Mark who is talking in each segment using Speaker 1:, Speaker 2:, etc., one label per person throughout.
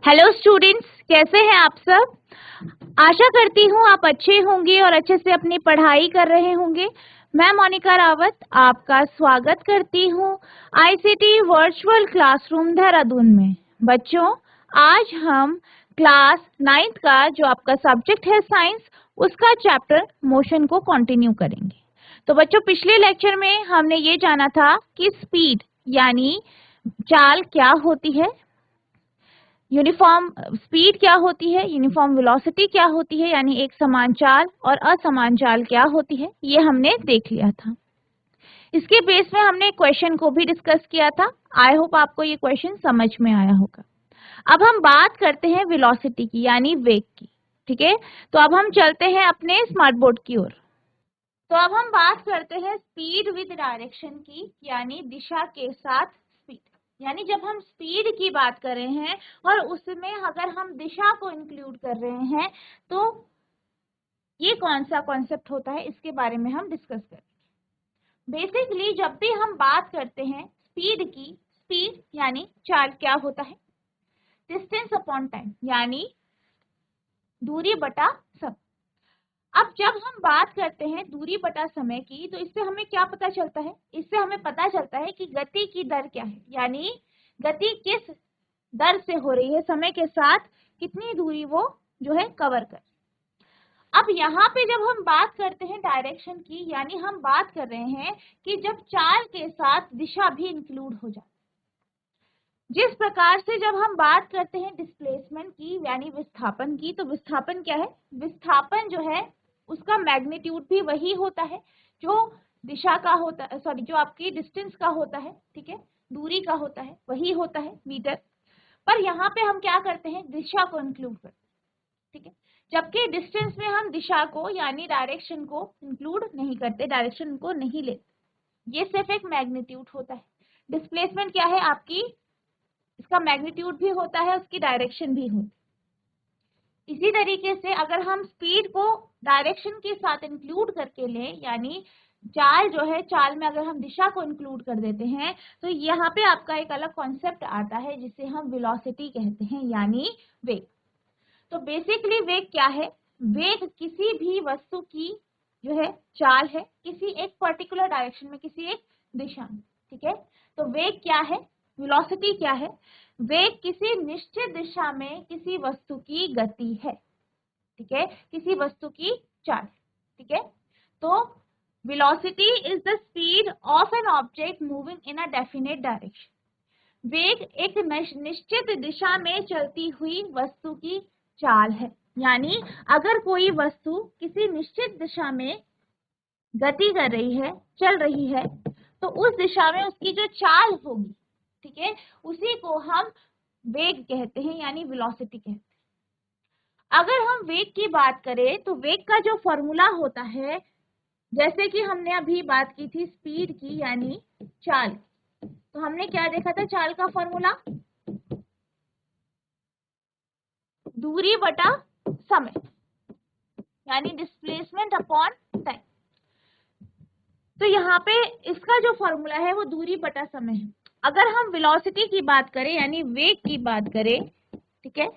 Speaker 1: Hello students, कैसे हैं आप सब। आशा करती हूँ आप अच्छे होंगे और अच्छे से अपनी पढ़ाई कर रहे होंगे। मैं मोनिका रावत आपका स्वागत करती हूँ आईसीटी वर्चुअल क्लासरूम देहरादून में। बच्चों, आज हम क्लास 9th का जो आपका सब्जेक्ट है साइंस, उसका चैप्टर मोशन को कंटिन्यू करेंगे। तो बच्चों, पिछले लेक्चर में हमने ये जाना था कि स्पीड यानी चाल क्या होती है, यूनिफॉर्म स्पीड क्या होती है, यूनिफॉर्म वेलोसिटी क्या होती है, यानी एक समान चाल, और असमान चाल क्या होती है, ये हमने देख लिया था। इसके बेस में हमने क्वेश्चन को भी डिस्कस किया था। आई होप आपको ये क्वेश्चन समझ में आया होगा। अब हम बात करते हैं वेलोसिटी की, यानी वेग की। ठीक है, तो अब हम चलते हैं अपने स्मार्ट बोर्ड की ओर। तो अब हम बात करते हैं स्पीड विद डायरेक्शन की, यानी दिशा के साथ स्पीड। यानी जब हम स्पीड की बात कर रहे हैं और उसमें अगर हम दिशा को इंक्लूड कर रहे हैं, तो ये कौन सा कॉन्सेप्ट होता है, इसके बारे में हम डिस्कस करेंगे। बेसिकली जब भी हम बात करते हैं स्पीड की, स्पीड यानी चाल क्या होता है, डिस्टेंस अपॉन टाइम, यानी दूरी बटा समय। अब जब हम बात करते हैं दूरी बटा समय की, तो इससे हमें क्या पता चलता है, इससे हमें पता चलता है कि गति की दर क्या है, यानी गति किस दर से हो रही है, समय के साथ कितनी दूरी वो जो है कवर कर। अब यहाँ पे जब हम बात करते हैं डायरेक्शन की, यानी हम बात कर रहे हैं कि जब चाल के साथ दिशा भी इंक्लूड हो जाए। जिस प्रकार से जब हम बात करते हैं डिस्प्लेसमेंट की, यानी विस्थापन की, तो विस्थापन क्या है, विस्थापन जो है उसका मैग्नीट्यूड भी वही होता है जो दिशा का होता है, सॉरी, जो आपकी डिस्टेंस का होता है। ठीक है, दूरी का होता है, वही होता है मीटर। पर यहाँ पे हम क्या करते हैं, दिशा को इंक्लूड करते हैं। ठीक है, जबकि डिस्टेंस में हम दिशा को यानी डायरेक्शन को इंक्लूड नहीं करते, डायरेक्शन को नहीं लेते। ये सिर्फ एक मैग्नीट्यूड होता है। डिस्प्लेसमेंट क्या है आपकी, इसका मैग्नीट्यूड भी होता है, उसकी डायरेक्शन भी होती है। इसी तरीके से अगर हम स्पीड को डायरेक्शन के साथ इंक्लूड करके लें, यानी चाल जो है, चाल में अगर हम दिशा को इंक्लूड कर देते हैं, तो यहाँ पे आपका एक अलग कॉन्सेप्ट आता है जिसे हम वेलोसिटी कहते हैं, यानी वेग। तो बेसिकली वेग क्या है, वेग किसी भी वस्तु की जो है चाल है, किसी एक पर्टिकुलर डायरेक्शन में, किसी एक दिशा में। ठीक है, तो वेग क्या है, वेलोसिटी क्या है, वेग किसी निश्चित दिशा में किसी वस्तु की गति है। ठीक है, किसी वस्तु की चाल। ठीक है, तो velocity is the speed of an object moving in a definite direction. वेग एक निश्चित दिशा में चलती हुई वस्तु की चाल है। यानी अगर कोई वस्तु किसी निश्चित दिशा में गति कर रही है, चल रही है, तो उस दिशा में उसकी जो चाल होगी, ठीक है, उसी को हम वेग कहते हैं, यानी वेलोसिटी कहते हैं। अगर हम वेग की बात करें, तो वेग का जो फॉर्मूला होता है, जैसे कि हमने अभी बात की थी स्पीड की यानी चाल, तो हमने क्या देखा था, चाल का फॉर्मूला दूरी बटा समय, यानी डिस्प्लेसमेंट अपॉन टाइम। तो यहाँ पे इसका जो फॉर्मूला है वो दूरी बटा समय है। अगर हम वेलोसिटी की बात करें, यानी वेग की बात करें, ठीक है,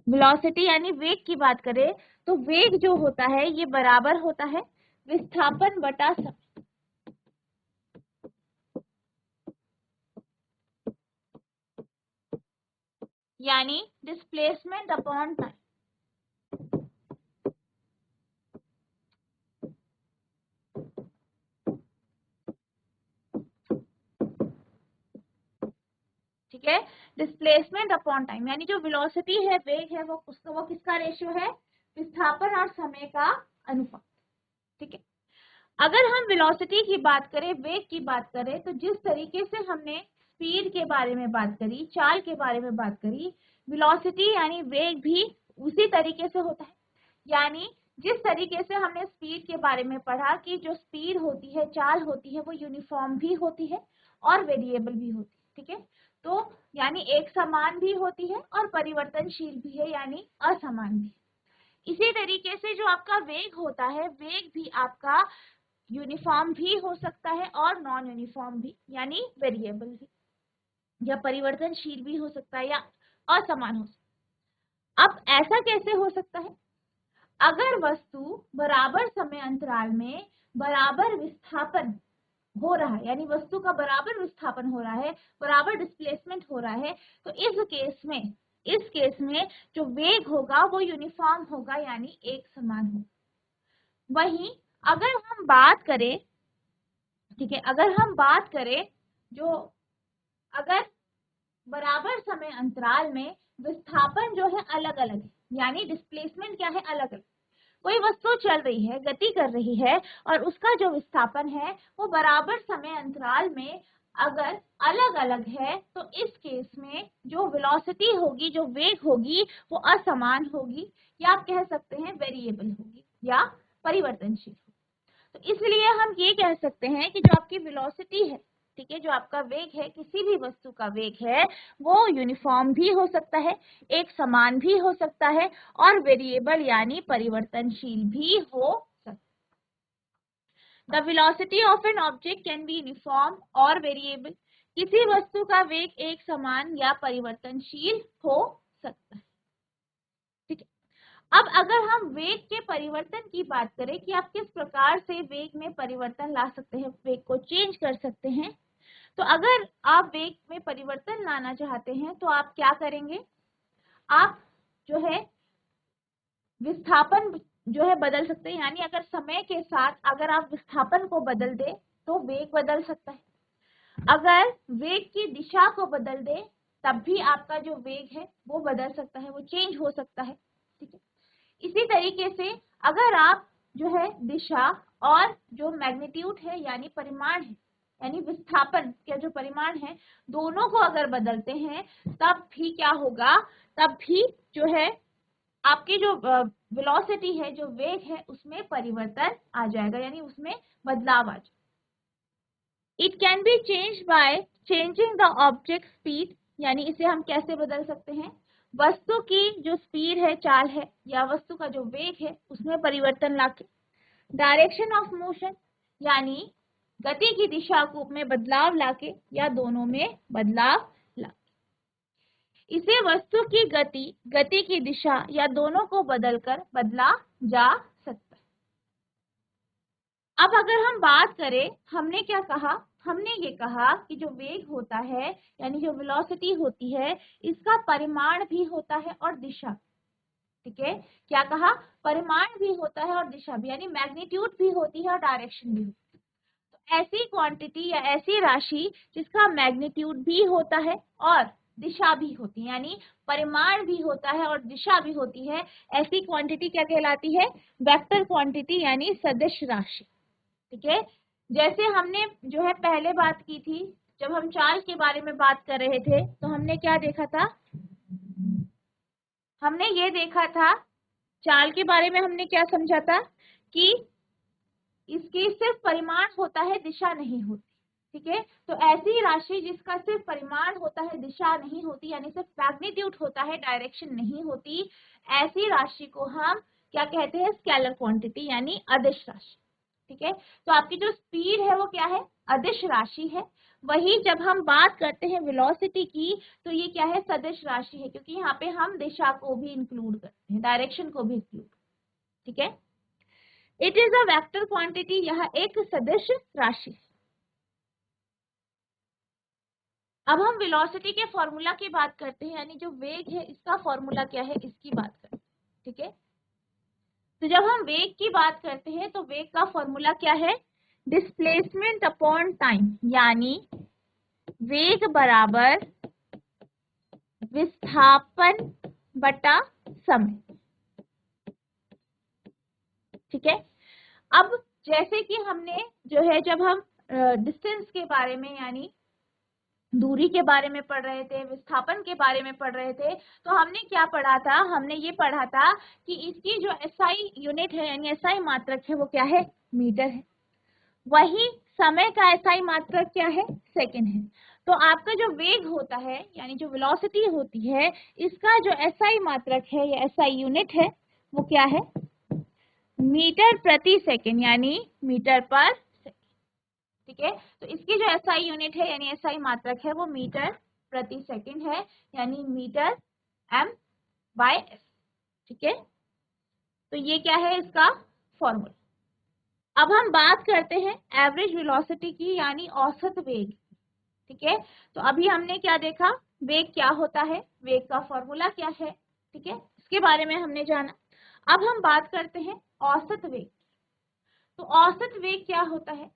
Speaker 1: वेलोसिटी यानी वेग की बात करें, तो वेग जो होता है ये बराबर होता है विस्थापन बटा समय, यानी डिस्प्लेसमेंट अपॉन टाइम। ठीक है, डिस्प्लेसमेंट अपॉन टाइम, यानी जो वेलोसिटी है, वेग है, वो किसका रेशियो है, विस्थापन और समय का अनुपात। ठीक है, अगर हम वेलोसिटी की बात करें, वेग की बात करें, तो जिस तरीके से हमने स्पीड के बारे में बात करी, चाल के बारे में बात करी, वेलोसिटी यानी वेग भी उसी तरीके से होता है। यानी जिस तरीके से हमने स्पीड के बारे में पढ़ा कि जो स्पीड होती है, चाल होती है, वो यूनिफॉर्म भी होती है और वेरिएबल भी होती है। ठीक है, तो यानी एक समान भी होती है और परिवर्तनशील भी है, यानी असमान भी। इसी तरीके से जो आपका वेग होता है, वेग भी आपका यूनिफॉर्म भी हो सकता है और नॉन यूनिफॉर्म भी, यानी वेरिएबल भी। या परिवर्तनशील भी हो सकता है या असमान हो सकता है। अब ऐसा कैसे हो सकता है? अगर वस्तु बराबर समय अंतराल में बराबर विस्थापन हो रहा है, यानी वस्तु का बराबर विस्थापन हो रहा है, बराबर डिस्प्लेसमेंट हो रहा है, तो इस केस में जो वेग होगा वो यूनिफॉर्म होगा, यानी एक समान होगा। वहीं अगर हम बात करें, ठीक है, अगर हम बात करें जो अगर बराबर समय अंतराल में विस्थापन जो है अलग अलग है, यानी डिस्प्लेसमेंट क्या है, अलग अलग। कोई वस्तु चल रही है, गति कर रही है, और उसका जो विस्थापन है वो बराबर समय अंतराल में अगर अलग अलग है, तो इस केस में जो वेलोसिटी होगी, जो वेग होगी, वो असमान होगी, या आप कह सकते हैं वेरिएबल होगी या परिवर्तनशील होगी। तो इसलिए हम ये कह सकते हैं कि जो आपकी वेलोसिटी है, ठीक है, जो आपका वेग है, किसी भी वस्तु का वेग है, वो यूनिफॉर्म भी हो सकता है, एक समान भी हो सकता है, और वेरिएबल यानी परिवर्तनशील भी हो सकता है। The velocity of an object can be uniform और वेरिएबल। किसी वस्तु का वेग एक समान या परिवर्तनशील हो सकता है, ठीक है। अब अगर हम वेग के परिवर्तन की बात करें कि आप किस प्रकार से वेग में परिवर्तन ला सकते हैं, वेग को चेंज कर सकते हैं, तो अगर आप वेग में परिवर्तन लाना चाहते हैं तो आप क्या करेंगे? आप जो है विस्थापन जो है बदल सकते हैं, यानी अगर समय के साथ अगर आप विस्थापन को बदल दें तो वेग बदल सकता है। अगर वेग की दिशा को बदल दें तब भी आपका जो वेग है वो बदल सकता है, वो चेंज हो सकता है, ठीक है। इसी तरीके से अगर आप जो है दिशा और जो मैग्नीट्यूड है यानी परिमाण है, यानी विस्थापन का जो परिमाण है, दोनों को अगर बदलते हैं तब भी क्या होगा? तब भी जो है आपकी जो वेलोसिटी है, जो वेग है, उसमें परिवर्तन आ जाएगा, यानी उसमें बदलाव आ जाएगा। It can be change by changing the object speed, यानी इसे हम कैसे बदल सकते हैं? वस्तु की जो स्पीड है, चाल है, या वस्तु का जो वेग है, उसमें परिवर्तन लाके। डायरेक्शन ऑफ मोशन, यानी गति की दिशा को में बदलाव लाके, या दोनों में बदलाव लाके। इसे वस्तु की गति की दिशा या दोनों को बदलकर बदला जा सकता है। अब अगर हम बात करें, हमने क्या कहा? हमने ये कहा कि जो वेग होता है, यानी जो वेलोसिटी होती है, इसका परिमाण भी होता है और दिशा, ठीक है। क्या कहा? परिमाण भी होता है और दिशा भी, यानी मैग्नीट्यूड भी होती है और डायरेक्शन भी होती है। तो ऐसी क्वांटिटी या ऐसी राशि जिसका मैग्नीट्यूड भी होता है और दिशा भी होती है, यानी परिमाण भी होता है और दिशा भी होती है, ऐसी क्वांटिटी क्या कहलाती है? वेक्टर क्वांटिटी, यानी सदिश राशि, ठीक है। जैसे हमने जो है पहले बात की थी, जब हम चाल के बारे में बात कर रहे थे, तो हमने क्या देखा था? हमने ये देखा था, चाल के बारे में हमने क्या समझा था कि इसकी सिर्फ परिमाण होता है, दिशा नहीं होती, ठीक है। तो ऐसी राशि जिसका सिर्फ परिमाण होता है, दिशा नहीं होती, यानी सिर्फ मैग्नीट्यूड होता है, डायरेक्शन नहीं होती, ऐसी राशि को हम क्या कहते हैं? स्केलर क्वांटिटी, यानी अदिश राशि, ठीक है। तो आपकी जो स्पीड है वो क्या है? अदिश राशि है। वही जब हम बात करते हैं वेलोसिटी की, तो ये क्या है? सदिश राशि है, क्योंकि यहाँ पे हम दिशा को भी इंक्लूड करते हैं, डायरेक्शन को भी इंक्लूड, ठीक है। It is a vector quantity, यह एक सदिश राशि है। अब हम वेलोसिटी के फॉर्मूला की बात करते हैं, यानी जो वेग है इसका फॉर्मूला क्या है, इसकी बात करते हैं, ठीक है। तो जब हम वेग की बात करते हैं तो वेग का फॉर्मूला क्या है? डिस्प्लेसमेंट अपॉन टाइम, यानी वेग बराबर विस्थापन बटा समय, ठीक है। अब जैसे कि हमने जो है, जब हम डिस्टेंस के बारे में, यानी दूरी के बारे में पढ़ रहे थे, विस्थापन के बारे में पढ़ रहे थे, तो हमने क्या पढ़ा था? हमने ये पढ़ा था कि इसकी जो एसआई यूनिट है, यानी एसआई मात्रक है, वो क्या है? मीटर है। वही समय का एसआई मात्रक क्या है? सेकंड है। तो आपका जो वेग होता है, यानी जो वेलोसिटी होती है, इसका जो एसआई मात्रक है या एसआई यूनिट है, वो क्या है? मीटर प्रति सेकंड, यानी मीटर पर सेकंड, ठीक है। तो इसकी जो एसआई यूनिट है, यानी एसआई मात्रक है, वो मीटर प्रति सेकंड है, यानी मीटर m/s। ठीक है, तो ये क्या है इसका फॉर्मूला। अब हम बात करते हैं एवरेज वेलोसिटी की, यानी औसत वेग। ठीक है, तो अभी हमने क्या देखा, वेग क्या होता है, वेग का फॉर्मूला क्या है। ठीक है, इसके बारे में हमने जाना। अब हम बात करते हैं औसत वेग। तो औसत वेग क्या होता है?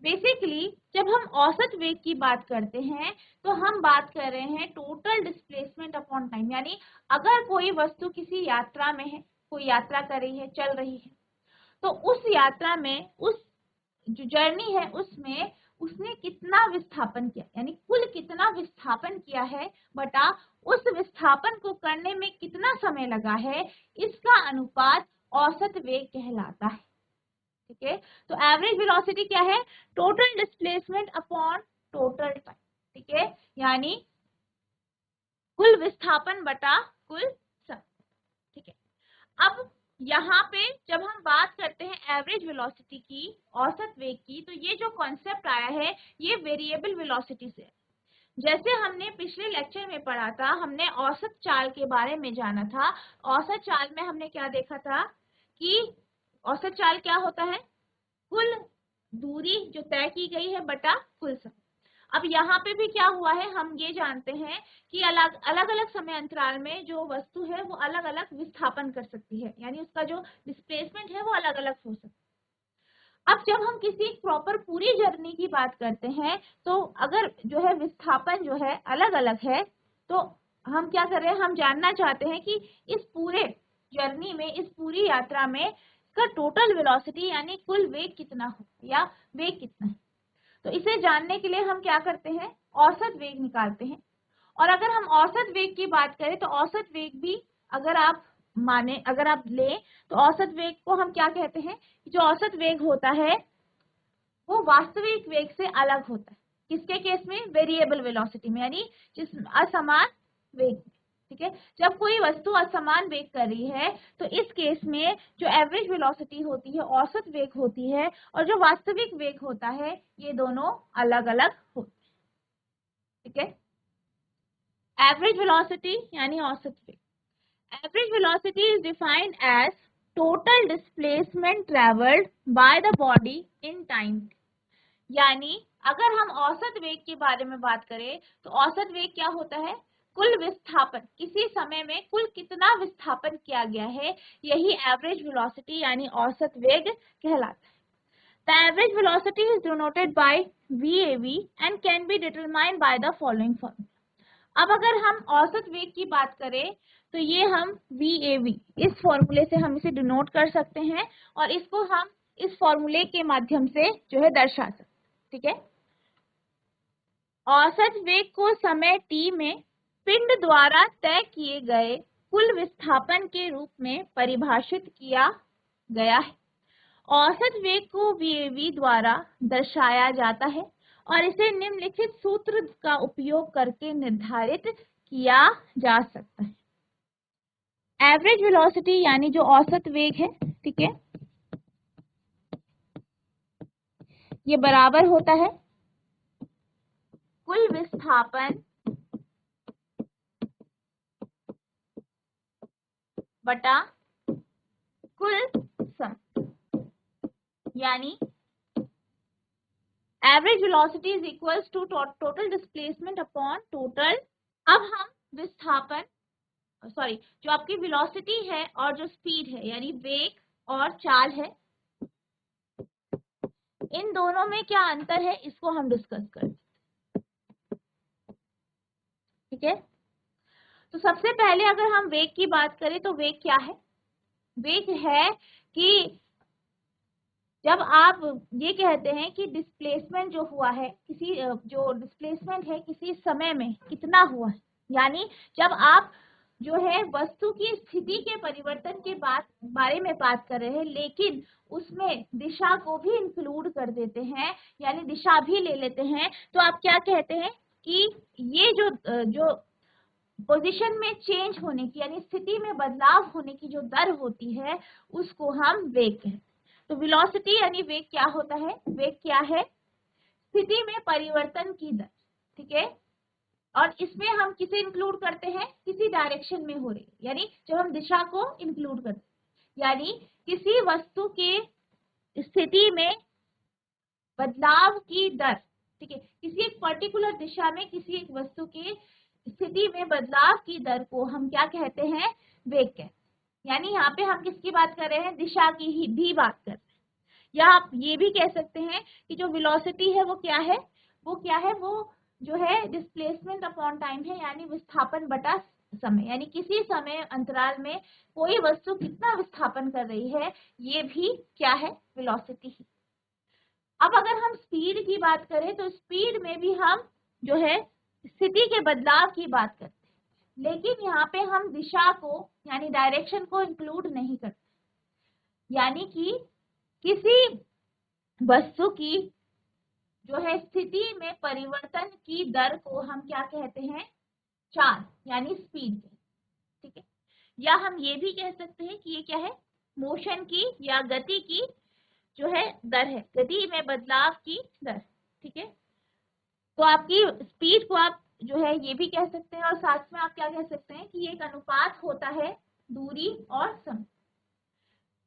Speaker 1: बेसिकली जब हम औसत वेग की बात करते हैं तो हम बात कर रहे हैं टोटल डिस्प्लेसमेंट अपॉन टाइम, यानी अगर कोई वस्तु किसी यात्रा में है, कोई यात्रा कर रही है, चल रही है, तो उस यात्रा में, उस जो जर्नी है उसमें उसने कितना विस्थापन किया, यानी कुल कितना विस्थापन किया है बटा उस विस्थापन को करने में कितना समय लगा है, इसका अनुपात औसत वेग कहलाता है। ठीक है, तो एवरेज वेलोसिटी क्या है? Total displacement upon total time. ठीक है, यानी कुल विस्थापन बटा कुल समय। ठीक है, अब यहाँ पे जब हम बात करते हैं एवरेज वेलोसिटी की, औसत वेग की, तो ये जो कॉन्सेप्ट आया है ये वेरिएबल वेलोसिटी से। जैसे हमने पिछले लेक्चर में पढ़ा था, हमने औसत चाल के बारे में जाना था। औसत चाल में हमने क्या देखा था कि औसत चाल क्या होता है? कुल दूरी जो तय की गई है बटा कुल समय। अब यहाँ पे भी क्या हुआ है, हम ये जानते हैं कि अलग अलग समय अंतराल में जो वस्तु है वो अलग अलग विस्थापन कर सकती है, यानी उसका जो डिस्प्लेसमेंट है वो अलग अलग हो सकता है। अब जब हम किसी प्रॉपर पूरी जर्नी की बात करते हैं तो अगर जो है विस्थापन जो है अलग अलग है, तो हम क्या कर रहे हैं, हम जानना चाहते हैं कि इस पूरे जर्नी में, इस पूरी यात्रा में इसका टोटल वेलोसिटी यानी कुल वेग कितना हो या वेग कितना है। तो इसे जानने के लिए हम क्या करते हैं, औसत वेग निकालते हैं। और अगर हम औसत वेग की बात करें तो औसत वेग भी अगर आप लें तो औसत वेग को हम क्या कहते हैं, जो औसत वेग होता है वो वास्तविक वेग से अलग होता है। किसके केस में? वेरिएबल वेलोसिटी में, यानी जिस असमान वेग में। ठीक है, जब कोई वस्तु असमान वेग कर रही है तो इस केस में जो एवरेज वेलोसिटी होती है, औसत वेग होती है, और जो वास्तविक वेग होता है, ये दोनों अलग अलग होते हैं। ठीक है, एवरेज वेलोसिटी यानी औसत वेग। Average velocity is defined as total displacement traveled by the body in time। यानी अगर हम औसत वेग के बारे में बात करें तो औसत वेग क्या होता है? कुल विस्थापन, किसी समय में कुल कितना विस्थापन किया गया है, यही एवरेज वेलोसिटी यानी औसत वेग कहलाता है। The average velocity is denoted by VAV and can be determined by the following formula। अब अगर हम औसत वेग की बात करें तो ये हम VAV, इस फॉर्मूले से हम इसे डिनोट कर सकते हैं और इसको हम इस फॉर्मूले के माध्यम से जो है दर्शा सकते हैं। ठीक है, औसत वेग को समय t में पिंड द्वारा तय किए गए कुल विस्थापन के रूप में परिभाषित किया गया है। औसत वेग को VAV द्वारा दर्शाया जाता है और इसे निम्नलिखित सूत्र का उपयोग करके निर्धारित किया जा सकता है। एवरेज वेलोसिटी यानी जो औसत वेग है, ठीक है, ये बराबर होता है कुल विस्थापन बटा कुल समय, यानी average velocity is equals to total displacement upon total. अब हम विस्थापन, जो आपकी वेलोसिटी है और जो स्पीड है यानी वेग और चाल है, इन दोनों में क्या अंतर है इसको हम डिस्कस करें। ठीक है, तो सबसे पहले अगर हम वेग की बात करें तो वेग क्या है? वेग है कि जब आप ये कहते हैं कि डिस्प्लेसमेंट जो हुआ है, किसी जो डिस्प्लेसमेंट है किसी समय में कितना हुआ है, यानी जब आप जो है वस्तु की स्थिति के परिवर्तन के बारे में बात कर रहे हैं, लेकिन उसमें दिशा को भी इंक्लूड कर देते हैं, यानी दिशा भी ले लेते हैं, तो आप क्या कहते हैं कि ये जो पोजीशन में चेंज होने की, यानी स्थिति में बदलाव होने की जो दर होती है उसको हम वेग कहते हैं। तो वेलोसिटी यानी वेग क्या होता है? वेग क्या है? स्थिति में परिवर्तन की दर। ठीक है, और इसमें हम किसे इंक्लूड करते हैं, किसी डायरेक्शन में हो रही है, यानी जब हम दिशा को इंक्लूड करते हैं, यानी किसी वस्तु के स्थिति में बदलाव की दर, ठीक है, किसी एक पर्टिकुलर दिशा में किसी एक वस्तु की स्थिति में बदलाव की दर को हम क्या कहते हैं, वेग कहते हैं। यानी यहाँ पे हम किसकी बात कर रहे हैं, दिशा की ही भी बात कर रहे हैं। या आप ये भी कह सकते हैं कि जो वेलोसिटी है वो क्या है, वो जो है डिस्प्लेसमेंट अपॉन टाइम है, यानी विस्थापन बटा समय, यानी किसी समय अंतराल में कोई वस्तु कितना विस्थापन कर रही है, ये भी क्या है, वेलोसिटी ही। अब अगर हम स्पीड की बात करें तो स्पीड में भी हम जो है स्थिति के बदलाव की बात करते हैं, लेकिन यहाँ पे हम दिशा को यानी डायरेक्शन को इंक्लूड नहीं करते। यानी कि किसी वस्तु की जो है स्थिति में परिवर्तन की दर को हम क्या कहते हैं, चाल यानी स्पीड, ठीक है। या हम ये भी कह सकते हैं कि ये क्या है, मोशन की या गति की जो है दर है, गति में बदलाव की दर, ठीक है। तो आपकी स्पीड को आप जो है ये भी कह सकते हैं, और साथ में आप क्या कह सकते हैं कि ये एक अनुपात होता है दूरी और समय।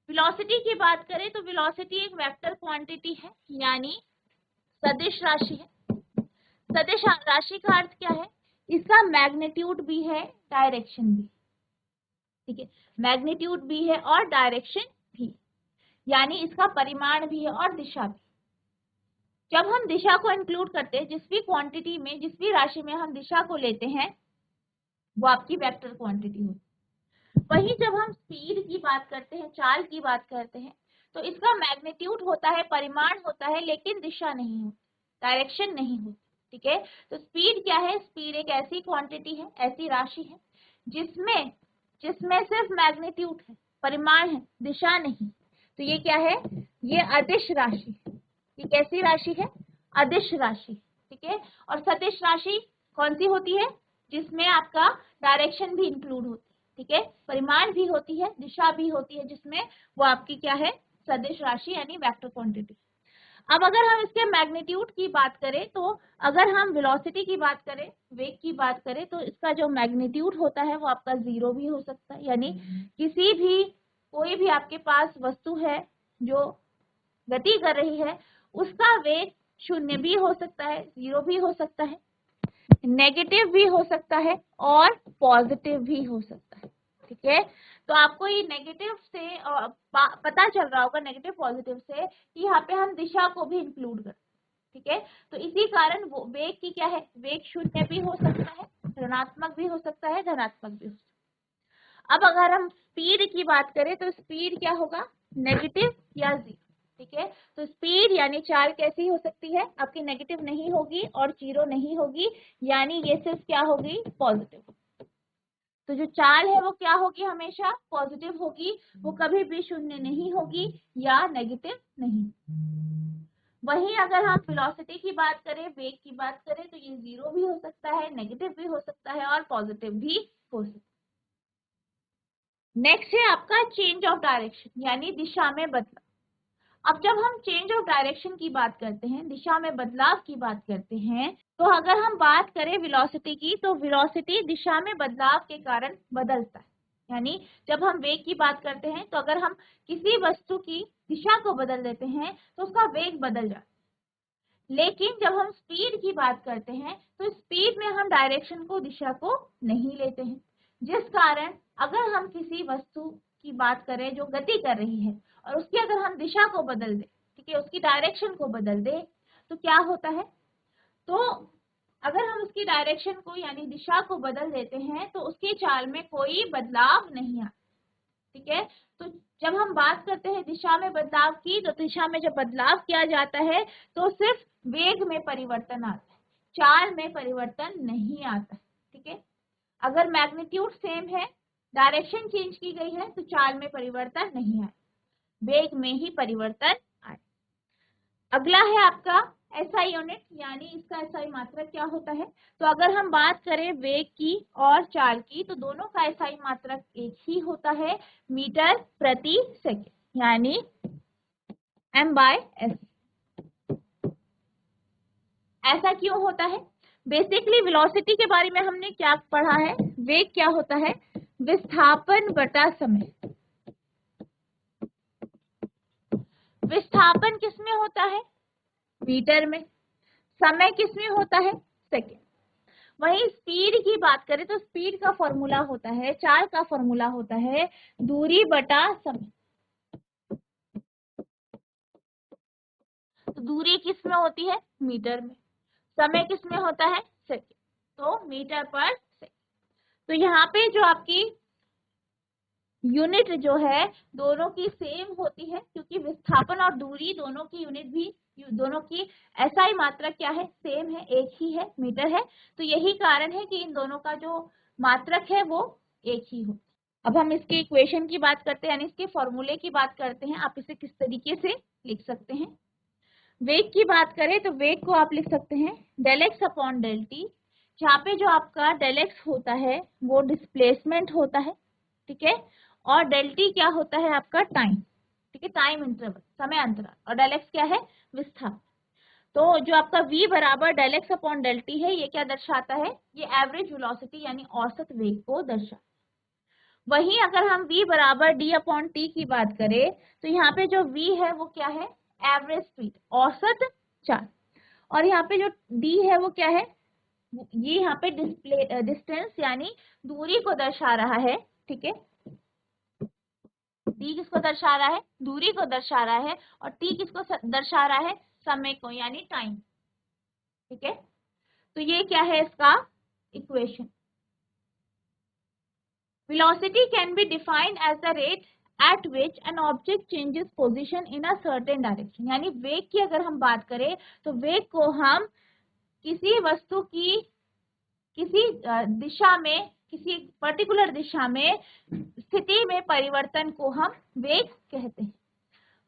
Speaker 1: वेलोसिटी की बात करें तो वेलोसिटी एक वेक्टर क्वांटिटी है, यानी सदिश राशि है। सदिश राशि का अर्थ क्या है, इसका मैग्नीट्यूड भी है, डायरेक्शन भी, ठीक है, मैग्नीट्यूड भी है और डायरेक्शन भी, यानी इसका परिमाण भी है और दिशा भी। जब हम दिशा को इंक्लूड करते हैं, जिस भी क्वांटिटी में, जिस भी राशि में हम दिशा को लेते हैं, वो आपकी वेक्टर क्वांटिटी होती है। वहीं जब हम स्पीड की बात करते हैं, चाल की बात करते हैं, तो इसका मैग्नीट्यूड होता है, परिमाण होता है, लेकिन दिशा नहीं होती, डायरेक्शन नहीं होती, ठीक है। तो स्पीड क्या है, स्पीड एक ऐसी क्वांटिटी है, ऐसी राशि है जिसमें सिर्फ मैग्नीट्यूड है, परिमाण है, दिशा नहीं। तो ये क्या है, ये अदिश राशि है। ये कैसी राशि है, अदिश राशि, ठीक है। और सदिश राशि कौन सी होती है, जिसमें आपका डायरेक्शन भी इंक्लूड होती है, ठीक है, परिमाण भी होती है, दिशा भी होती है, जिसमें वो आपकी क्या है, सदिश राशि यानी वेक्टर क्वांटिटी। अब अगर हम इसके मैग्नीट्यूड की बात करें, तो अगर हम वेलोसिटी की बात करें, वेग की बात करें, तो इसका जो मैग्नीट्यूड होता है वो आपका 0 भी हो सकता है, यानी किसी भी कोई भी आपके पास वस्तु है जो गति कर रही है, उसका वेग 0 भी हो सकता है, 0 भी हो सकता है, नेगेटिव भी हो सकता है और पॉजिटिव भी हो सकता है, ठीक है। तो आपको ये नेगेटिव से पता चल रहा होगा, नेगेटिव पॉजिटिव से, कि यहाँ पे हम दिशा को भी इंक्लूड करते हैं, ठीक है। तो इसी कारण वो वेग की क्या है, वेग 0 भी हो सकता है, ऋणात्मक भी हो सकता है, धनात्मक भी हो सकता है। अब अगर हम स्पीड की बात करें तो स्पीड क्या होगा, नेगेटिव या 0, ठीक है। तो स्पीड यानी चाल कैसी हो सकती है, आपकी नेगेटिव नहीं होगी और 0 नहीं होगी, यानी ये सिर्फ क्या होगी, पॉजिटिव। तो जो चाल है वो क्या होगी, हमेशा पॉजिटिव होगी, वो कभी भी 0 नहीं होगी या नेगेटिव नहीं। वहीं अगर हम वेलोसिटी की बात करें, वेग की बात करें, तो ये 0 भी हो सकता है, नेगेटिव भी हो सकता है और पॉजिटिव भी हो सकता है। नेक्स्ट है आपका चेंज ऑफ डायरेक्शन, यानी दिशा में बदलाव। अब जब हम चेंज ऑफ डायरेक्शन की बात करते हैं, दिशा में बदलाव की बात करते हैं, तो अगर हम बात करें वेलोसिटी की, तो वेलोसिटी दिशा में बदलाव के कारण बदलता है। यानी जब हम वेग की बात करते हैं, तो अगर हम किसी वस्तु की दिशा को बदल देते हैं तो उसका वेग बदल जाता है। लेकिन जब हम स्पीड की बात करते हैं, तो स्पीड में हम डायरेक्शन को, दिशा को नहीं लेते हैं, जिस कारण अगर हम किसी वस्तु की बात करें जो गति कर रही है और उसकी अगर हम दिशा को बदल दें, ठीक है, उसकी डायरेक्शन को बदल दें, तो क्या होता है, तो अगर हम उसकी डायरेक्शन को यानी दिशा को बदल देते हैं तो उसकी चाल में कोई बदलाव नहीं आता, ठीक है। तो जब हम बात करते हैं दिशा में बदलाव की, तो दिशा में जब बदलाव किया जाता है तो सिर्फ वेग में परिवर्तन आता है, चाल में परिवर्तन नहीं आता, ठीक है। अगर मैग्नीट्यूड सेम है, डायरेक्शन चेंज की गई है, तो चाल में परिवर्तन नहीं आए, वेग में ही परिवर्तन आए। अगला है आपका एसआई यूनिट, यानी इसका एसआई मात्रक क्या होता है। तो अगर हम बात करें वेग की और चाल की, तो दोनों का एसआई मात्रक एक ही होता है, मीटर प्रति सेकंड, यानी m/s। ऐसा क्यों होता है, बेसिकली वेलोसिटी के बारे में हमने क्या पढ़ा है, वेग क्या होता है, विस्थापन बटा समय। विस्थापन किस में होता है, मीटर में, समय किस में होता है, सेकेंड। वहीं स्पीड की बात करें तो स्पीड का फॉर्मूला होता है, चाल का फॉर्मूला होता है दूरी बटा समय। तो दूरी किस में होती है, मीटर में, समय किस में होता है, सेकेंड, तो मीटर पर सेकेंड। तो यहाँ पे जो आपकी यूनिट जो है दोनों की सेम होती है, क्योंकि विस्थापन और दूरी दोनों की यूनिट भी, दोनों की SI मात्रक क्या है, सेम है, एक ही है, मीटर है। तो यही कारण है कि इन दोनों का जो मात्रक है वो एक ही हो। अब हम इसके इक्वेशन की बात करते हैं, यानी इसके फॉर्मूले की बात करते हैं, आप इसे किस तरीके से लिख सकते हैं। वेग की बात करें तो वेग को आप लिख सकते हैं del x upon del t, जहाँ पे जो आपका डेल एक्स होता है वो डिस्प्लेसमेंट होता है, ठीक है, और डेल टी क्या होता है आपका टाइम, ठीक है, टाइम इंटरवल, समय अंतराल, और डेल एक्स क्या है, विस्थापन। तो जो आपका v बराबर del x upon del t है, ये क्या दर्शाता है, ये एवरेज वेलोसिटी यानी औसत वेग को दर्शाता है। वहीं अगर हम v बराबर d अपॉन टी की बात करें तो यहाँ पे जो v है वो क्या है, एवरेज स्पीड, औसत चाल, और यहाँ पे जो d है वो क्या है, ये यहाँ पे डिस्टेंस यानी दूरी को दर्शा रहा है, ठीक है, d किसको दर्शा रहा है, दूरी को दर्शा रहा है, और t किसको दर्शा रहा है, समय को यानी टाइम, ठीक है। तो ये क्या है इसका equation. Velocity can be defined as the rate at which an object changes position in a certain direction। यानी वेग की अगर हम बात करें तो वेग को हम किसी वस्तु की किसी दिशा में, किसी पर्टिकुलर दिशा में स्थिति में परिवर्तन को हम वेग कहते हैं।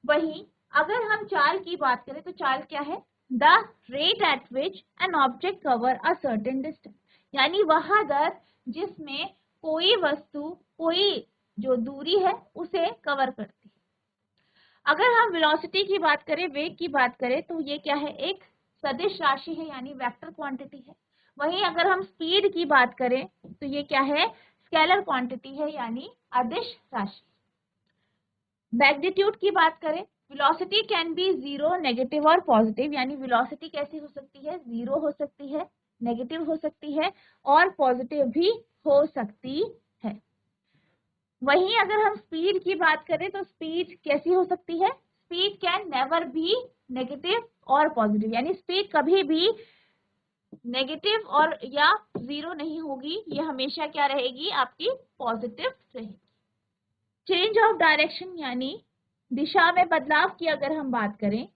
Speaker 1: वहीं अगर हम चाल की बात करें तो चाल क्या है, the rate at which an object cover a certain distance, यानी वह दर जिसमें कोई वस्तु कोई जो दूरी है उसे कवर करती है। अगर हम वेलोसिटी की बात करें, वेग की बात करें, तो ये क्या है, एक सदिश राशि है यानी वेक्टर क्वांटिटी है। वहीं अगर हम स्पीड की बात करें तो ये क्या है, स्केलर क्वांटिटी है यानी अदिश राशि। मैग्नीट्यूड की बात करें, velocity can B zero, negative और पॉजिटिव, यानी वेलोसिटी कैसी हो सकती है, जीरो हो सकती है, नेगेटिव हो सकती है, और पॉजिटिव भी हो सकती है। वहीं अगर हम स्पीड की बात करें तो स्पीड कैसी हो सकती है, speed can never be negative और पॉजिटिव, यानी स्पीड कभी भी नेगेटिव और या जीरो नहीं होगी, ये हमेशा क्या रहेगी, आपकी पॉजिटिव रहेगी। चेंज ऑफ डायरेक्शन यानी दिशा में बदलाव की अगर हम बात करें,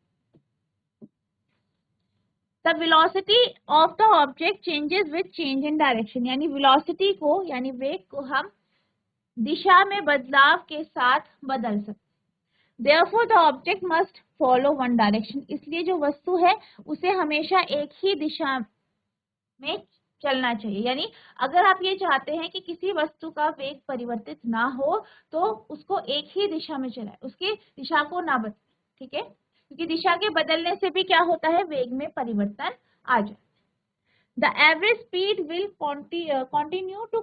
Speaker 1: the velocity of the object changes with change in direction, यानी वेलोसिटी को यानी वेग को हम दिशा में बदलाव के साथ बदल सकते। Therefore the object must follow one direction, इसलिए जो वस्तु है उसे हमेशा एक ही दिशा में चलना चाहिए। यानी अगर आप ये चाहते हैं कि किसी वस्तु का वेग परिवर्तित ना हो तो उसको एक ही दिशा में चलाए, उसकी दिशा को ना बदले, ठीक है, क्योंकि दिशा के बदलने से भी क्या होता है, वेग में परिवर्तन आ जाए। The average speed will continue to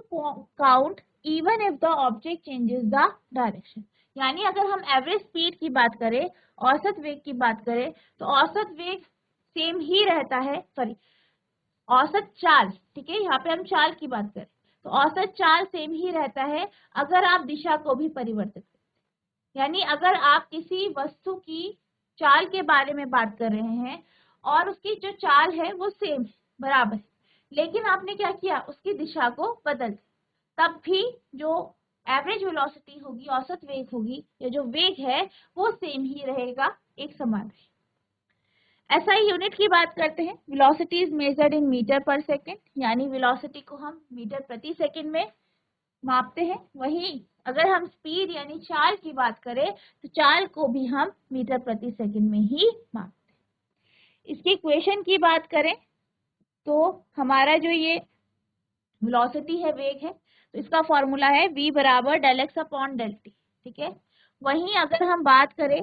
Speaker 1: count even if the object changes the direction। यानी अगर हम एवरेज स्पीड की बात करें, औसत वेग की बात करें, तो औसत वेग सेम ही रहता है, सॉरी औसत चाल, ठीक है, यहाँ पे हम चाल की बात करें तो औसत चाल सेम ही रहता है अगर आप दिशा को भी परिवर्तित करें। यानी अगर आप किसी वस्तु की चाल के बारे में बात कर रहे हैं और उसकी जो चाल है वो सेम है, बराबर है, लेकिन आपने क्या किया, उसकी दिशा को बदल दिया, तब भी जो एवरेज वेलोसिटी होगी, औसत वेग होगी, या जो वेग है वो सेम ही रहेगा, एक समान रहेगा। SI यूनिट की बात करते हैं, velocity is measured in metre per second, यानी वेलोसिटी को हम मीटर प्रति सेकेंड में मापते हैं। वहीं अगर हम स्पीड यानी चाल की बात करें तो चाल को भी हम मीटर प्रति सेकेंड में ही मापते हैं। इसकी इक्वेशन की बात करें तो हमारा जो ये वेलोसिटी है, वेग है, तो इसका फॉर्मूला है v बराबर del x upon del t, ठीक है। वहीं अगर हम बात करें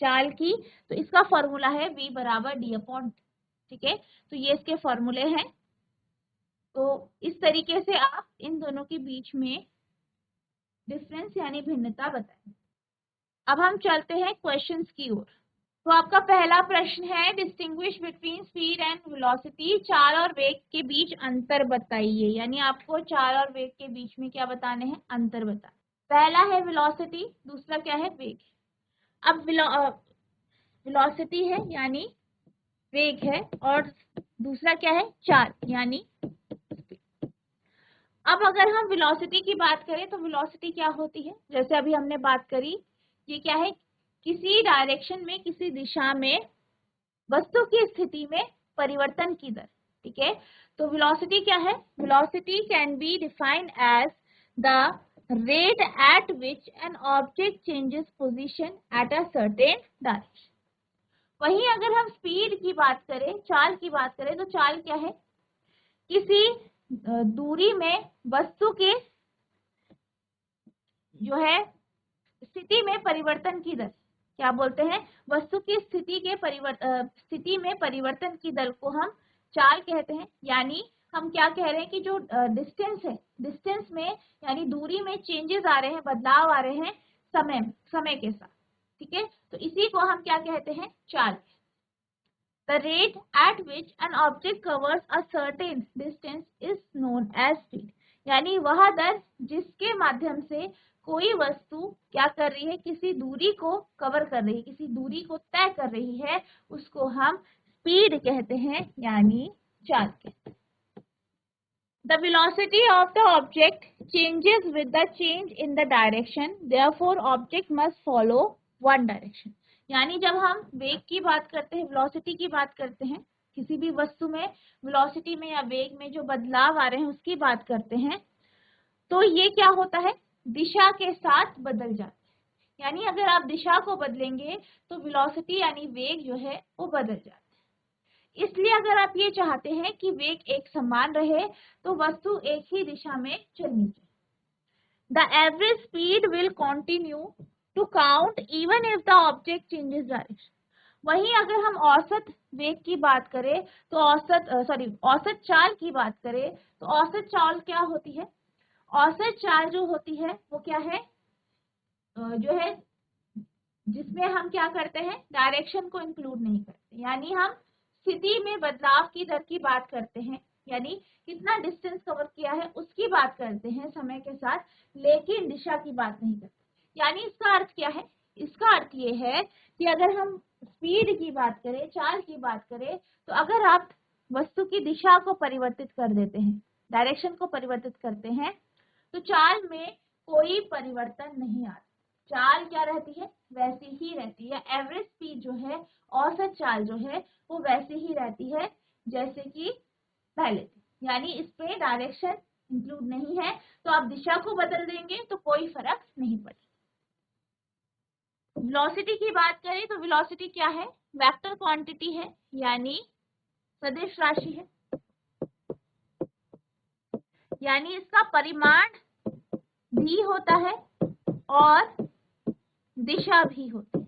Speaker 1: चाल की तो इसका फॉर्मूला है v बराबर d अपॉन टी। ठीक है, तो ये इसके फॉर्मूले हैं। तो इस तरीके से आप इन दोनों के बीच में डिफरेंस यानी भिन्नता बताएं। अब हम चलते हैं क्वेश्चंस की ओर। तो आपका पहला प्रश्न है, distinguish between speed and velocity, चाल और वेग के बीच अंतर बताइए। यानी आपको चाल और वेग के बीच में क्या बताने हैं, अंतर बताना। पहला है वेलोसिटी, दूसरा क्या है, वेग। अब वेलोसिटी है यानी वेग है, और दूसरा क्या है, चाल यानी स्पीड। अब अगर हम वेलोसिटी की बात करें तो वेलोसिटी क्या होती है, जैसे अभी हमने बात करी, ये क्या है, किसी डायरेक्शन में, किसी दिशा में वस्तु की स्थिति में परिवर्तन की दर। ठीक है, तो वेलोसिटी क्या है, velocity can be defined as the rate at which an object changes position at a certain direction। वहीं अगर हम स्पीड की बात करें, चाल की बात करें, तो चाल क्या है, किसी दूरी में वस्तु के जो है स्थिति में परिवर्तन की दर, क्या बोलते हैं, वस्तु की स्थिति में परिवर्तन की दर को हम चाल कहते हैं। यानी हम क्या कह रहे हैं कि जो डिस्टेंस है, डिस्टेंस में यानी दूरी में चेंजेस आ रहे हैं, बदलाव आ रहे हैं समय के साथ। ठीक है, तो इसी को हम क्या कहते हैं, चाल। The rate at which an object covers a certain distance is known as speed। यानी वह दर जिसके माध्यम से कोई वस्तु क्या कर रही है, किसी दूरी को कवर कर रही है, किसी दूरी को तय कर रही है, उसको हम स्पीड कहते हैं, यानी चाल कहते हैं। The velocity of the object changes with the change in the direction, therefore object must follow one direction। यानी जब हम वेग की बात करते हैं, वेलोसिटी की बात करते हैं, किसी भी वस्तु में वेलोसिटी में या वेग में जो बदलाव आ रहे हैं उसकी बात करते हैं, तो ये क्या होता है, दिशा के साथ बदल जाता है। यानी अगर आप दिशा को बदलेंगे तो वेलोसिटी यानी वेग जो है वो बदल जाता है। इसलिए अगर आप ये चाहते हैं कि वेग एक समान रहे तो वस्तु एक ही दिशा में चलनी चाहिए। The average speed will continue to count even if the object changes direction. वहीं अगर हम औसत वेग की बात करें तो औसत चाल की बात करें तो औसत चाल क्या होती है, औसत चाल जो होती है वो क्या है, जो है जिसमें हम क्या करते हैं, डायरेक्शन को इंक्लूड नहीं करते। यानी हम स्थिति में बदलाव की दर की बात करते हैं, यानी कितना डिस्टेंस कवर किया है उसकी बात करते हैं समय के साथ, लेकिन दिशा की बात नहीं करते। यानी इसका अर्थ क्या है, इसका अर्थ ये है कि अगर हम स्पीड की बात करें, चाल की बात करें, तो अगर आप वस्तु की दिशा को परिवर्तित कर देते हैं, डायरेक्शन को परिवर्तित करते हैं, तो चाल में कोई परिवर्तन नहीं आता, चाल क्या रहती है, वैसी ही रहती है। एवरेज स्पीड जो है, औसत चाल जो है वो वैसी ही रहती है जैसे कि पहले थी। यानी इस पे डायरेक्शन इंक्लूड नहीं है, तो आप दिशा को बदल देंगे तो कोई फर्क नहीं पड़ेगा। वेलोसिटी की बात करें तो वेलोसिटी क्या है, वेक्टर क्वांटिटी है, यानी सदिश राशि है। यानी इसका परिमाण भी होता है और दिशा भी होती है।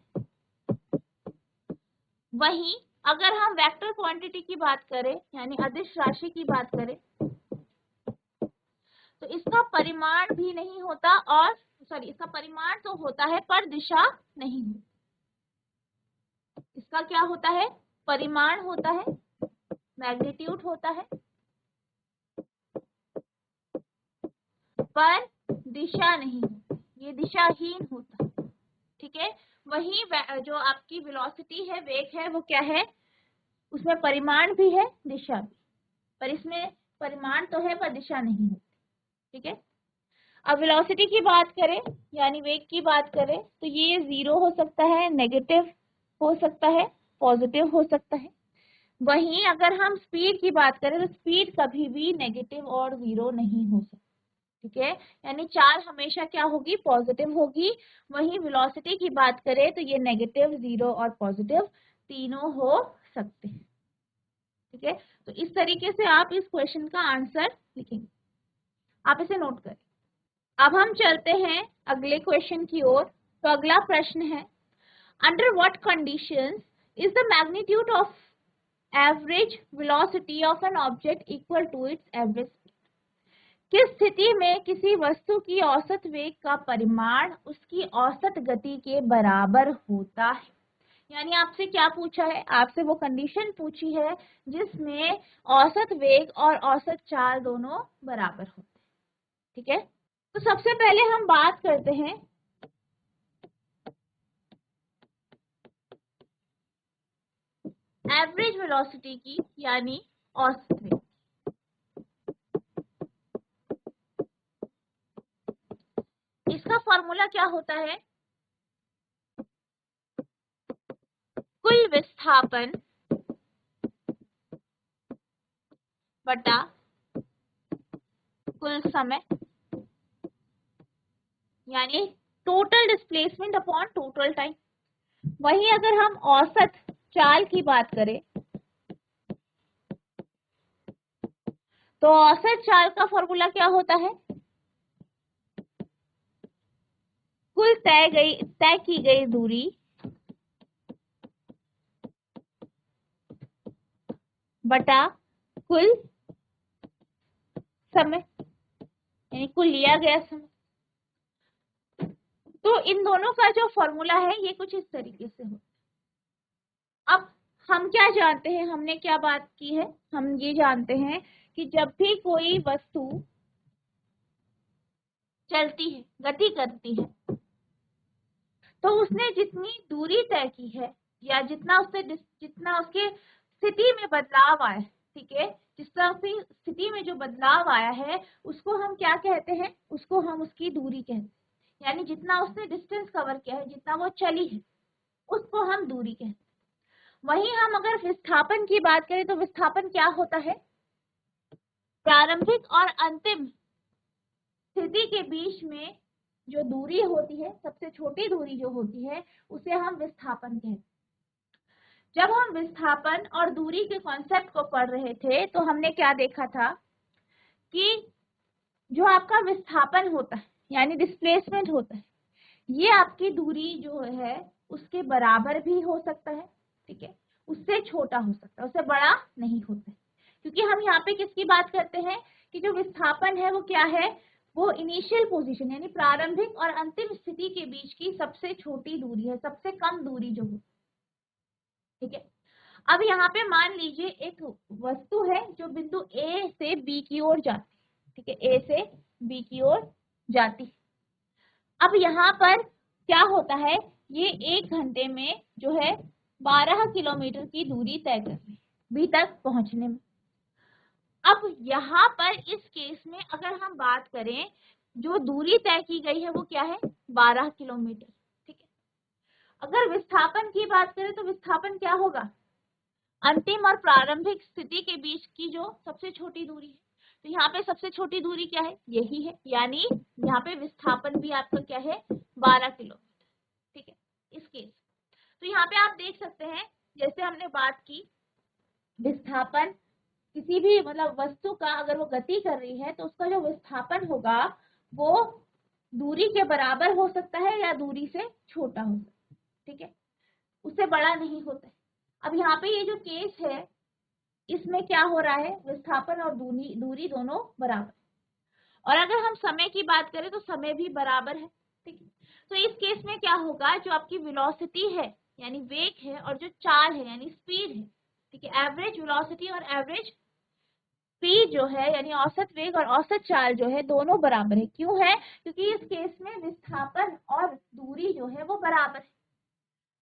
Speaker 1: वहीं अगर हम वेक्टर क्वांटिटी की बात करें यानी अदिश राशि की बात करें तो इसका परिमाण भी नहीं होता, और इसका परिमाण तो होता है पर दिशा नहीं होती। इसका क्या होता है, परिमाण होता है, मैग्नीट्यूड होता है, पर दिशा नहीं होती, ये दिशाहीन होता है। ठीक है, वही जो आपकी वेलोसिटी है, वेग है, वो क्या है, उसमें परिमाण भी है, दिशा भी, पर इसमें परिमाण तो है पर दिशा नहीं होती। ठीक है, अब वेलोसिटी की बात करें यानी वेग की बात करें तो ये 0 हो सकता है, नेगेटिव हो सकता है, पॉजिटिव हो सकता है। वहीं अगर हम स्पीड की बात करें तो स्पीड कभी भी नेगेटिव और 0 नहीं हो सकता। ठीक है, यानी चाल हमेशा क्या होगी, पॉजिटिव होगी। वहीं वेलोसिटी की बात करें तो ये नेगेटिव, 0 और पॉजिटिव तीनों हो सकते हैं। ठीक है, तो इस तरीके से आप इस क्वेश्चन का आंसर लिखेंगे, आप इसे नोट करें। अब हम चलते हैं अगले क्वेश्चन की ओर। तो अगला प्रश्न है, under what conditions is the magnitude of average velocity of an object equal to its average speed. किस स्थिति में किसी वस्तु की औसत वेग का परिमाण उसकी औसत गति के बराबर होता है। यानी आपसे क्या पूछा है, आपसे वो कंडीशन पूछी है जिसमें औसत वेग और औसत चाल दोनों बराबर होते हैं। ठीक है, तो सबसे पहले हम बात करते हैं एवरेज वेलोसिटी की, यानी औसत वेग। इसका फॉर्मूला क्या होता है, कुल विस्थापन बटा कुल समय, यानी total displacement upon total time. वहीं अगर हम औसत चाल की बात करें तो औसत चाल का फॉर्मूला क्या होता है, कुल तय की गई दूरी बटा कुल समय, यानी कुल लिया गया समय। तो इन दोनों का जो फॉर्मूला है ये कुछ इस तरीके से हो। अब हम क्या जानते हैं, हमने क्या बात की है, हम ये जानते हैं कि जब भी कोई वस्तु चलती है, गति करती है, तो उसने जितनी दूरी तय की है या जितना उसके स्थिति में बदलाव आया, ठीक है, जिस तरह से स्थिति में जो बदलाव आया है उसको हम क्या कहते हैं, उसको हम उसकी दूरी कहते हैं। यानी जितना उसने डिस्टेंस कवर किया है, जितना वो चली है, उसको हम दूरी कहते हैं। वहीं हम अगर विस्थापन की बात करें तो विस्थापन क्या होता है, प्रारंभिक और अंतिम स्थिति के बीच में जो दूरी होती है, सबसे छोटी दूरी जो होती है, उसे हम विस्थापन कहते हैं। जब हम विस्थापन और दूरी के कॉन्सेप्ट को पढ़ रहे थे तो हमने क्या देखा था कि जो आपका विस्थापन होता है यानी डिस्प्लेसमेंट होता है, ये आपकी दूरी जो है उसके बराबर भी हो सकता है, ठीक है, उससे छोटा हो सकता है, उससे बड़ा नहीं होता है। क्योंकि हम यहाँ पे किसकी बात करते हैं कि जो विस्थापन है वो क्या है, वो इनिशियल पोजीशन यानी प्रारंभिक और अंतिम स्थिति के बीच की सबसे छोटी दूरी है, सबसे कम दूरी जो हो, ठीक है। अब यहाँ पे मान लीजिए एक वस्तु है जो बिंदु ए से बी की ओर जाती, ठीक है, ए से बी की ओर जाती। अब यहाँ पर क्या होता है, ये 1 घंटे में जो है 12 किलोमीटर की दूरी तय कर रही है बी तक पहुंचने में। अब यहाँ पर इस केस में अगर हम बात करें, जो दूरी तय की गई है वो क्या है, 12 किलोमीटर, ठीक है। अगर विस्थापन की बात करें तो विस्थापन क्या होगा, अंतिम और प्रारंभिक स्थिति के बीच की जो सबसे छोटी दूरी है, तो यहाँ पे सबसे छोटी दूरी क्या है, यही है, यानी यहाँ पे विस्थापन भी आपका क्या है, 12 किलोमीटर, ठीक है, इस केस। तो यहाँ पे आप देख सकते हैं, जैसे हमने बात की, विस्थापन किसी भी मतलब वस्तु का अगर वो गति कर रही है तो उसका जो विस्थापन होगा वो दूरी के बराबर हो सकता है या दूरी से छोटा हो सकता है, ठीक है, उससे बड़ा नहीं होता है। अब यहाँ पे ये जो केस है इसमें क्या हो रहा है, विस्थापन और दूरी दोनों बराबर, और अगर हम समय की बात करें तो समय भी बराबर है, ठीक है। तो इस केस में क्या होगा, जो आपकी वेलोसिटी है यानी वेग है और जो चाल है यानी स्पीड है, ठीक है, एवरेज वेलोसिटी और एवरेज स्पीड जो है यानी औसत वेग और औसत चाल जो है दोनों बराबर है। क्यों है, क्योंकि इस केस में विस्थापन और दूरी जो है वो बराबर है।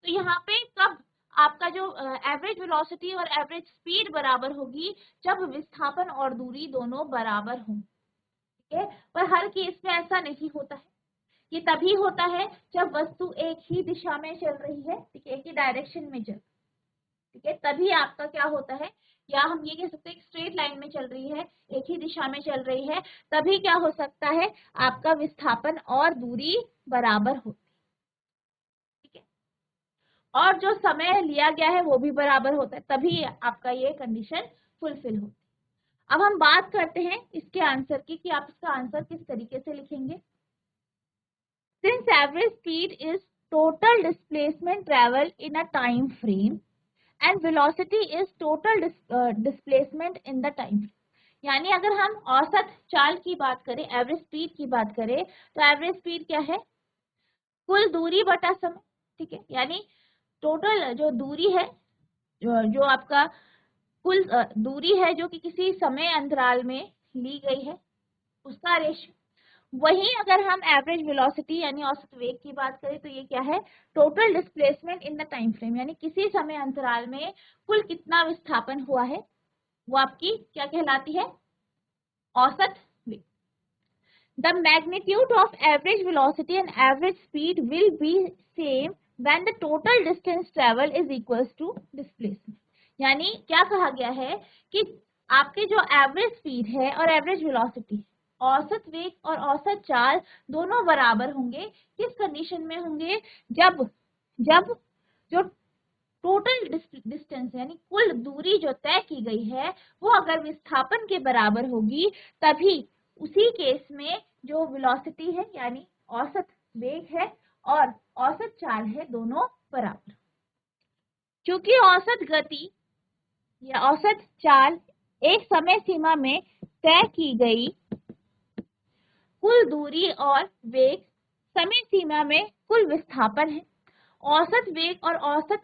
Speaker 1: तो यहाँ पे कब आपका जो एवरेज वेलोसिटी और एवरेज स्पीड बराबर होगी, जब विस्थापन और दूरी दोनों बराबर हों, ठीक है। पर हर केस में ऐसा नहीं होता है, ये तभी होता है जब वस्तु एक ही दिशा में चल रही है, ठीक है, एक ही डायरेक्शन में चल, ठीक है, तभी आपका क्या होता है, या हम ये कह सकते हैं स्ट्रेट लाइन में चल रही है, एक ही दिशा में चल रही है, तभी क्या हो सकता है, आपका विस्थापन और दूरी बराबर हो, ठीक है, और जो समय लिया गया है वो भी बराबर होता है, तभी आपका ये कंडीशन फुलफिल होती है। अब हम बात करते हैं इसके आंसर की कि आप इसका आंसर किस तरीके से लिखेंगे। Since average speed is total displacement travel in a time frame, and velocity is total displacement in the time. यानी अगर हम औसत चाल की बात करें, एवरेज स्पीड की बात करें, तो एवरेज स्पीड क्या है? कुल दूरी बटा समय, ठीक है। यानी टोटल जो दूरी है, जो आपका कुल दूरी है जो कि किसी समय अंतराल में ली गई है, उसका रेशियो। वहीं अगर हम एवरेज वेलोसिटी यानी औसत वेग की बात करें तो ये क्या है? Total displacement in the time frame, यानी किसी समय अंतराल में कुल कितना विस्थापन हुआ है, वो आपकी क्या कहलाती है? औसत वेग। The magnitude of average velocity and average speed will be same when the total distance travel is equals to displacement. यानी क्या कहा गया है कि आपके जो एवरेज स्पीड है और एवरेज वेलोसिटी, औसत वेग और औसत चाल दोनों बराबर होंगे। किस कंडीशन में होंगे? जब जो टोटल डिस्टेंस यानी कुल दूरी जो तय की गई है वो अगर विस्थापन के बराबर होगी, तभी उसी केस में जो वेलोसिटी है यानी औसत वेग है और औसत चाल है, दोनों बराबर। क्योंकि औसत गति या औसत चाल एक समय सीमा में तय की गई, कुल दूरी और वेग समय सीमा में कुल विस्थापन है। औसत वेग और औसत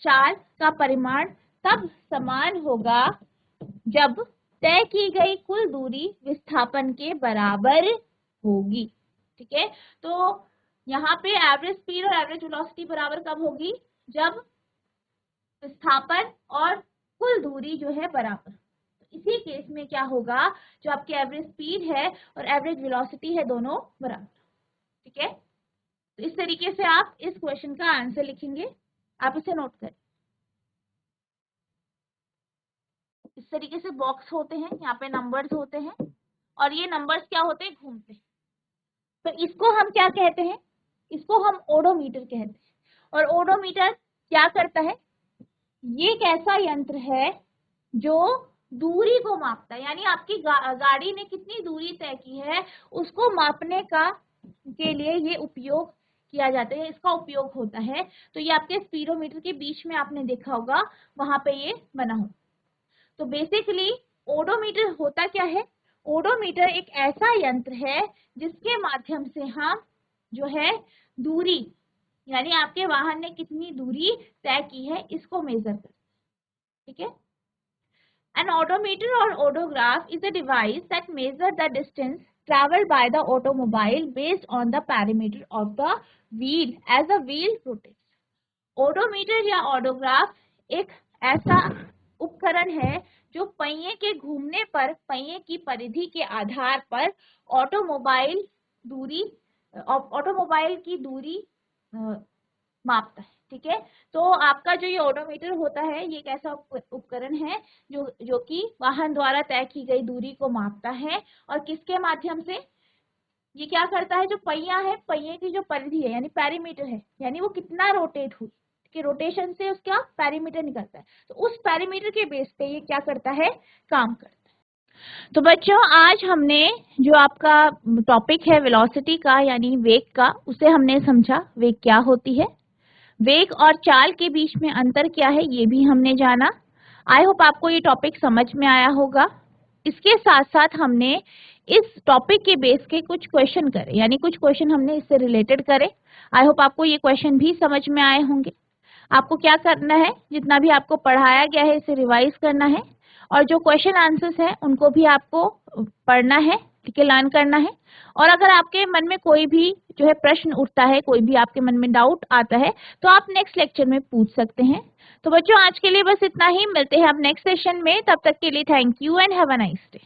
Speaker 1: चाल का परिमाण तब समान होगा जब तय की गई कुल दूरी विस्थापन के बराबर होगी, ठीक है। तो यहाँ पे एवरेज स्पीड और एवरेज वेलोसिटी बराबर कब होगी? जब विस्थापन और कुल दूरी जो है बराबर। इसी केस में क्या होगा? जो आपकी एवरेज स्पीड है और एवरेज वेलोसिटी है, दोनों बराबर, ठीक है। तो इस तरीके से आप इस क्वेश्चन का आंसर लिखेंगे। आप इसे नोट करें। इस तरीके से बॉक्स होते हैं, यहाँ पे नंबर्स होते हैं और ये नंबर्स क्या होते हैं? घूमते हैं। तो इसको हम क्या कहते हैं? इसको हम ओडोमीटर कहते हैं। और ओडोमीटर क्या करता है? ये एक ऐसा यंत्र है जो दूरी को मापता है, यानी आपकी गाड़ी ने कितनी दूरी तय की है उसको मापने के लिए ये उपयोग किया जाता है, इसका उपयोग होता है। तो ये आपके स्पीडोमीटर के बीच में आपने देखा होगा, वहां पे ये बना हो। तो बेसिकली ओडोमीटर होता क्या है? ओडोमीटर एक ऐसा यंत्र है जिसके माध्यम से हम जो है दूरी, यानी आपके वाहन ने कितनी दूरी तय की है, इसको मेजर करते हैं, ठीक है। An odometer or odograph is a device that measures the distance traveled by the automobile based on the parameter of the wheel as the wheel rotates. Odometer या ऑडोग्राफ एक ऐसा उपकरण है जो पहिए के घूमने पर पहिए की परिधि के आधार पर ऑटोमोबाइल की दूरी मापता है, ठीक है। तो आपका जो ये ओडोमीटर होता है, ये एक ऐसा उपकरण है जो कि वाहन द्वारा तय की गई दूरी को मापता है। और किसके माध्यम से? ये क्या करता है? जो पहिया है, पहिए की जो परिधि है यानी पैरीमीटर है, यानी वो कितना रोटेट हुई, कि रोटेशन से उसका पैरीमीटर निकलता है। तो उस पैरीमीटर के बेस पे ये क्या करता है? काम करता है। तो बच्चों, आज हमने जो आपका टॉपिक है वेलोसिटी का यानी वेग का, उसे हमने समझा। वेग क्या होती है, वेग और चाल के बीच में अंतर क्या है, ये भी हमने जाना। आई होप आपको ये टॉपिक समझ में आया होगा। इसके साथ साथ हमने इस टॉपिक के बेस के कुछ क्वेश्चन करे, यानी कुछ क्वेश्चन हमने इससे रिलेटेड करे। आई होप आपको ये क्वेश्चन भी समझ में आए होंगे। आपको क्या करना है? जितना भी आपको पढ़ाया गया है इसे रिवाइज करना है और जो क्वेश्चन आंसर्स हैं उनको भी आपको पढ़ना है, ठीक है, लर्न करना है। और अगर आपके मन में कोई भी जो है प्रश्न उठता है, कोई भी आपके मन में डाउट आता है, तो आप नेक्स्ट लेक्चर में पूछ सकते हैं। तो बच्चों, आज के लिए बस इतना ही। मिलते हैं आप नेक्स्ट सेशन में। तब तक के लिए thank you and have a nice day.